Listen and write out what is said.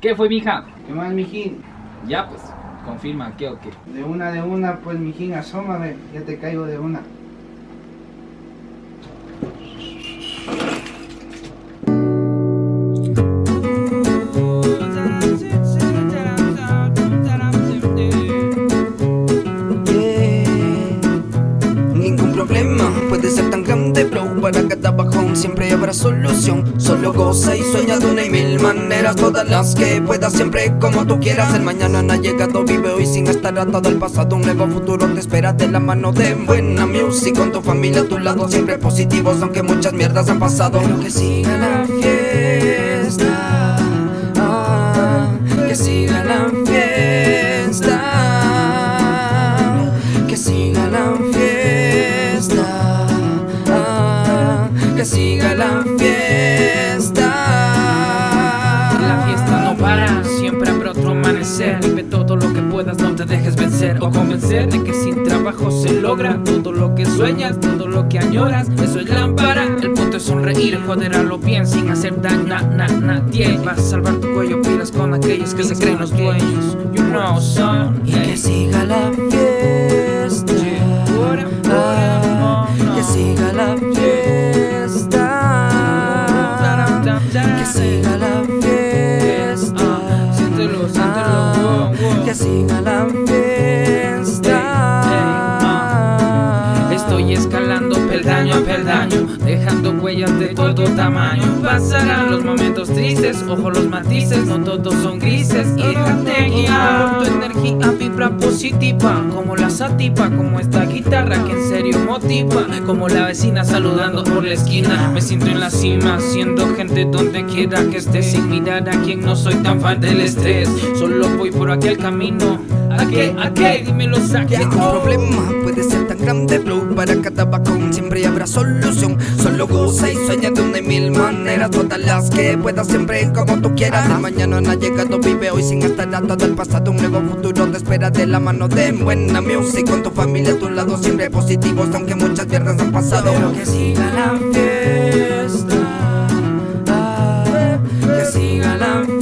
¿Qué fue, mija? ¿Qué más, mijín? Ya pues, confirma, ¿qué o qué? De una, pues, mijín, asómame, ya te caigo de una. Ningún problema puede ser tan grande, bro. Para cada bajón siempre habrá solución. Solo goza y sueña de una y mil maneras, todas las que puedas, siempre como tú quieras. El mañana no ha llegado, vive hoy sin estar atado al pasado. Un nuevo futuro te espera de la mano de buena music. Con tu familia a tu lado, siempre positivos, aunque muchas mierdas han pasado. Pero que siga la fiesta, que siga la fiesta, que siga la fiesta, que siga la fiesta. La fiesta no para, siempre habrá otro amanecer. Vive todo lo que puedas, no te dejes vencer o convencer de que sin trabajo se logra todo lo que sueñas, todo lo que añoras. Eso es lámpara, el punto es sonreír, joder a lo bien sin hacer daño nadie. Vas a salvar tu cuello, pilas con aquellos que se creen los dueños. You know, son. Y que siga la fiesta, que siga la fiesta, que siga la fiesta, Siéntelo, siéntelo, que siga la fiesta. Estoy escalando peldaño a peldaño, dejando huellas de todo tamaño. Pasarán los momentos tristes, ojo los matices, no todos son grises. Y déjate guiar por tu energía, vibra positiva, como la sativa, como esta guitarra que en serio motiva, como la vecina saludando por la esquina. Me siento en la cima, siendo gente donde quiera que esté, sin mirar a quien no soy tan fan del estrés. Solo voy por aquel camino. ¿A qué? Dímelo, saque. Ningún problema puede ser tan grande, bro. Para cada bajón siempre habrá solución. Solo goza y sueña de una y mil maneras, todas las que puedas, siempre como tú quieras. El mañana no ha llegado, vive hoy sin estar atado al pasado. Un nuevo futuro te espera de la mano de buena music. Con tu familia a tu lado, siempre positivos, aunque muchas mierdas han pasado. Pero que siga la fiesta, que siga la fiesta.